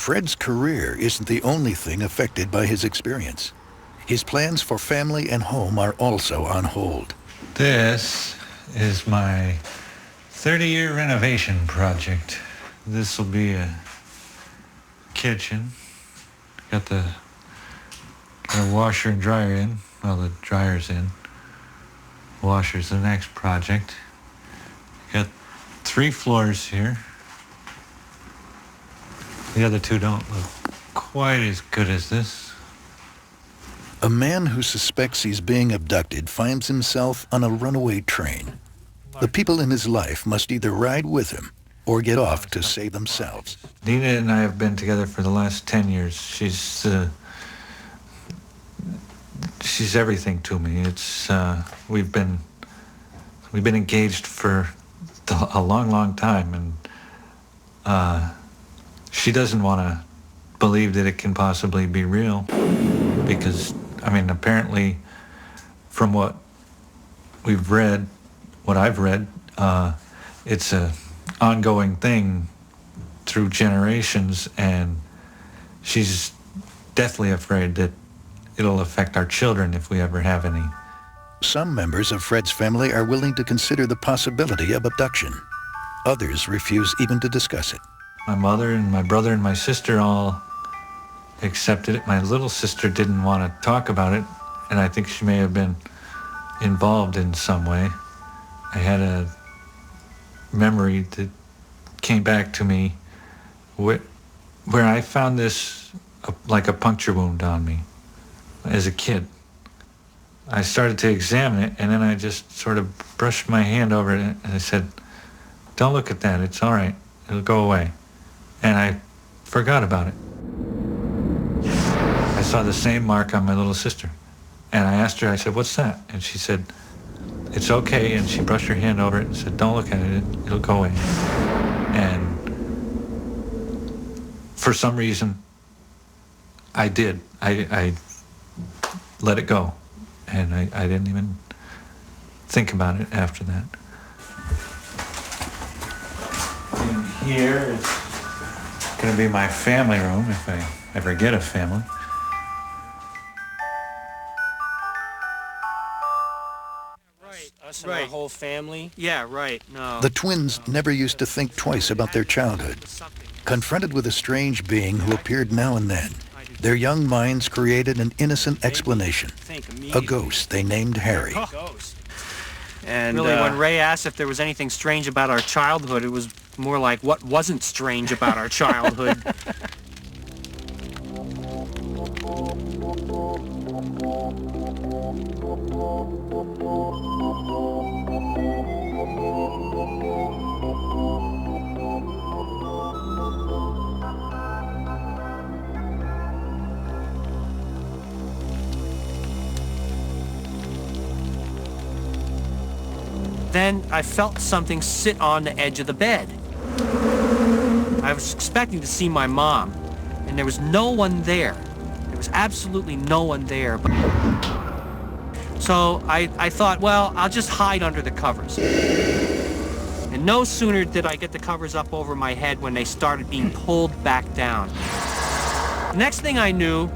Fred's career isn't the only thing affected by his experience. His plans for family and home are also on hold. This is my 30-year renovation project. This will be a kitchen. Got a washer and dryer in. Well, the dryer's in. Washer's the next project. Got 3 floors here. The other 2 don't look quite as good as this. A man who suspects he's being abducted finds himself on a runaway train. The people in his life must either ride with him or get off to save themselves. Nina and I have been together for the last 10 years. She's everything to me. It's we've been engaged for a long time, and she doesn't want to believe that it can possibly be real, because I mean, apparently, from what we've read, what I've read, it's a ongoing thing through generations, and she's deathly afraid that it'll affect our children if we ever have any. Some members of Fred's family are willing to consider the possibility of abduction. Others refuse even to discuss it. My mother and my brother and my sister all accepted it. My little sister didn't want to talk about it, and I think she may have been involved in some way. I had a memory that came back to me where I found this like a puncture wound on me as a kid. I started to examine it, and then I just sort of brushed my hand over it, and I said, "Don't look at that, it's all right, it'll go away." And I forgot about it. I saw the same mark on my little sister, and I asked her, I said, "What's that?" And she said, "It's okay," and she brushed her hand over it and said, "Don't look at it, it'll go away." And for some reason, I did. I let it go, and I didn't even think about it after that. In here is going to be my family room, if I ever get a family. Us and our whole family. Yeah, right. No. The twins never used to think twice about their childhood. Confronted with a strange being who appeared now and then, their young minds created an innocent explanation. A ghost they named Harry. And really, when Ray asked if there was anything strange about our childhood, it was more like what wasn't strange about our childhood. Then I felt something sit on the edge of the bed. I was expecting to see my mom, and there was no one there. There was absolutely no one there. So I thought, well, I'll just hide under the covers. And no sooner did I get the covers up over my head when they started being pulled back down. The next thing I knew,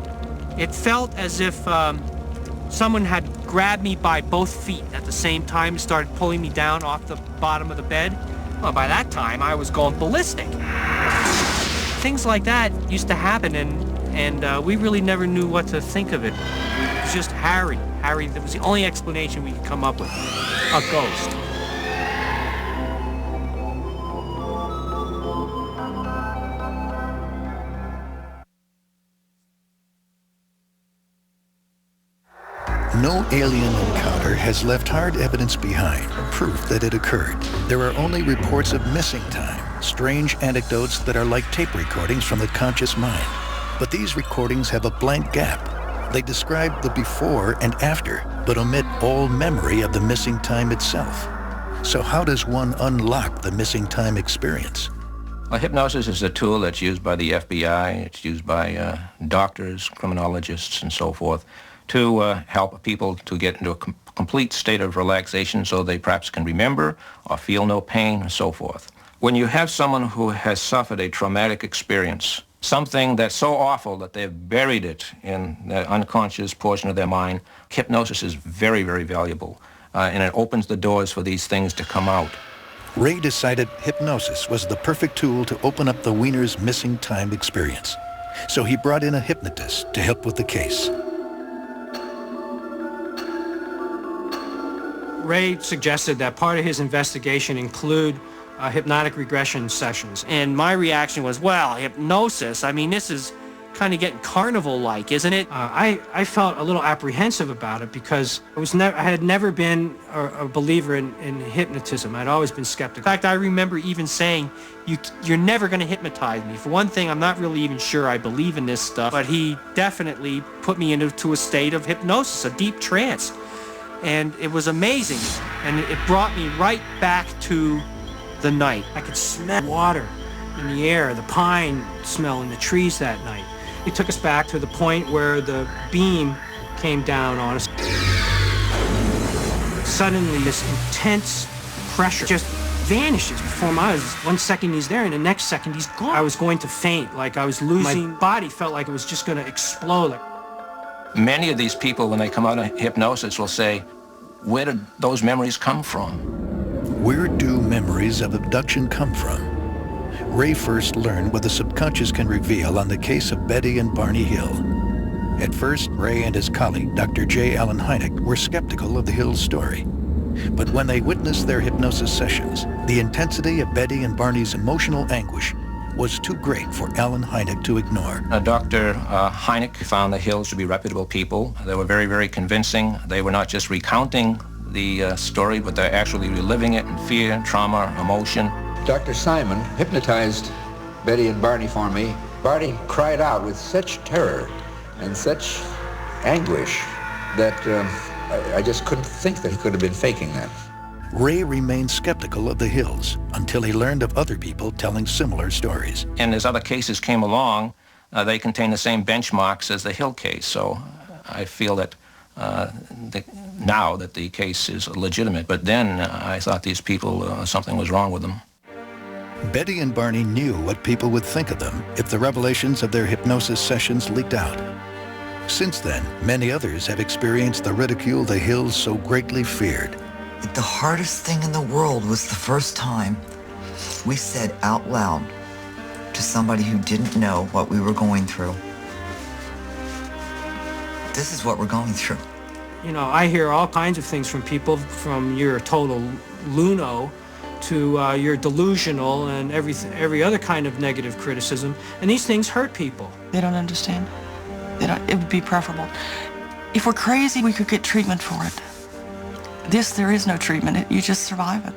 it felt as if someone had grabbed me by both feet at the same time and started pulling me down off the bottom of the bed. Well, by that time, I was going ballistic. Things like that used to happen, and we really never knew what to think of it. It was just Harry. Harry, that was the only explanation we could come up with. A ghost. No alien encounter has left hard evidence behind, proof that it occurred. There are only reports of missing time, strange anecdotes that are like tape recordings from the conscious mind. But these recordings have a blank gap. They describe the before and after, but omit all memory of the missing time itself. So how does one unlock the missing time experience? Well, hypnosis is a tool that's used by the FBI, it's used by doctors, criminologists, and so forth, to help people to get into a complete state of relaxation so they perhaps can remember or feel no pain and so forth. When you have someone who has suffered a traumatic experience, something that's so awful that they've buried it in the unconscious portion of their mind. Hypnosis is very, very valuable, and it opens the doors for these things to come out. Ray decided hypnosis was the perfect tool to open up the Wiener's missing time experience. So he brought in a hypnotist to help with the case. Ray suggested that part of his investigation include hypnotic regression sessions. And my reaction was, well, hypnosis? I mean, this is kind of getting carnival-like, isn't it? I felt a little apprehensive about it because I had never been a believer in hypnotism. I'd always been skeptical. In fact, I remember even saying, you're never going to hypnotize me. For one thing, I'm not really even sure I believe in this stuff, but he definitely put me into a state of hypnosis, a deep trance. And it was amazing, and it brought me right back to the night. I could smell water in the air, the pine smell in the trees that night. It took us back to the point where the beam came down on us. Suddenly, this intense pressure just vanishes before my eyes. 1 second he's there, and the next second he's gone. I was going to faint, like I was losing. My body felt like it was just going to explode. Many of these people, when they come out of hypnosis, will say, where did those memories come from? Where do memories of abduction come from? Ray first learned what the subconscious can reveal on the case of Betty and Barney Hill. At first, Ray and his colleague, Dr. J. Allen Hynek, were skeptical of the Hill story. But when they witnessed their hypnosis sessions, the intensity of Betty and Barney's emotional anguish was too great for Allen Hynek to ignore. Dr. Hynek found the Hills to be reputable people. They were very, very convincing. They were not just recounting the story, but they're actually reliving it in fear, trauma, emotion. Dr. Simon hypnotized Betty and Barney for me. Barney cried out with such terror and such anguish that I just couldn't think that he could have been faking that. Ray remained skeptical of the Hills until he learned of other people telling similar stories. And as other cases came along, they contain the same benchmarks as the Hill case. So I feel that now that the case is legitimate, but then I thought these people, something was wrong with them. Betty and Barney knew what people would think of them if the revelations of their hypnosis sessions leaked out. Since then, many others have experienced the ridicule the Hills so greatly feared. The hardest thing in the world was the first time we said out loud to somebody who didn't know what we were going through, this is what we're going through. You know, I hear all kinds of things from people, from you're a total luno to you're delusional and every other kind of negative criticism. And these things hurt people. They don't understand. It would be preferable. If we're crazy, we could get treatment for it. There is no treatment. You just survive it.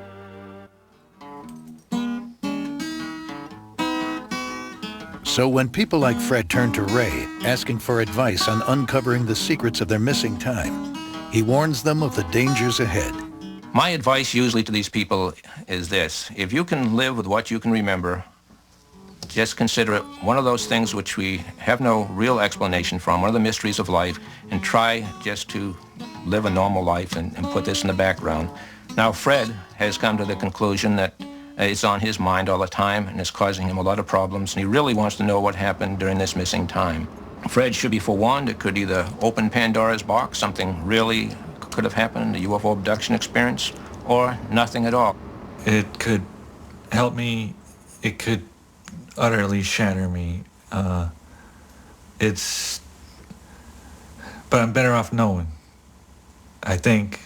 So when people like Fred turned to Ray, asking for advice on uncovering the secrets of their missing time, he warns them of the dangers ahead. My advice usually to these people is this: if you can live with what you can remember, just consider it one of those things which we have no real explanation from, one of the mysteries of life, and try just to live a normal life and put this in the background. Now, Fred has come to the conclusion that it's on his mind all the time and it's causing him a lot of problems, and he really wants to know what happened during this missing time. Fred should be forewarned. It could either open Pandora's box, something really could have happened, a UFO abduction experience, or nothing at all. It could help me. It could utterly shatter me. But I'm better off knowing, I think.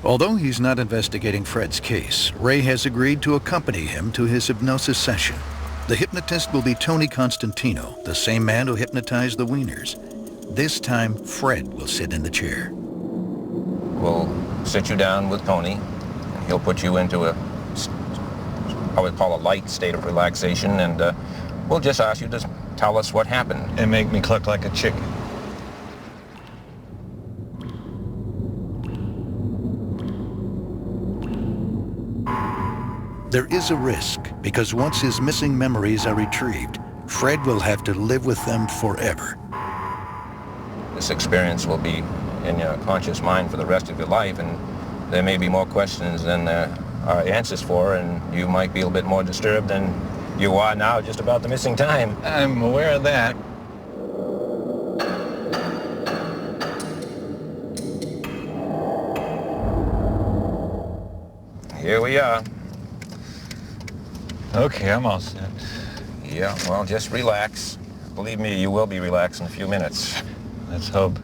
Although he's not investigating Fred's case, Ray has agreed to accompany him to his hypnosis session. The hypnotist will be Tony Constantino, the same man who hypnotized the Wieners. This time, Fred will sit in the chair. We'll sit you down with Tony, and he'll put you into I would call a light state of relaxation, and we'll just ask you to tell us what happened. And make me cluck like a chicken. There is a risk, because once his missing memories are retrieved, Fred will have to live with them forever. This experience will be in your conscious mind for the rest of your life, and there may be more questions than there are answers for, and you might be a little bit more disturbed than you are now just about the missing time. I'm aware of that. Here we are. Okay, I'm all set. Yeah, well, just relax. Believe me, you will be relaxed in a few minutes. Let's hope.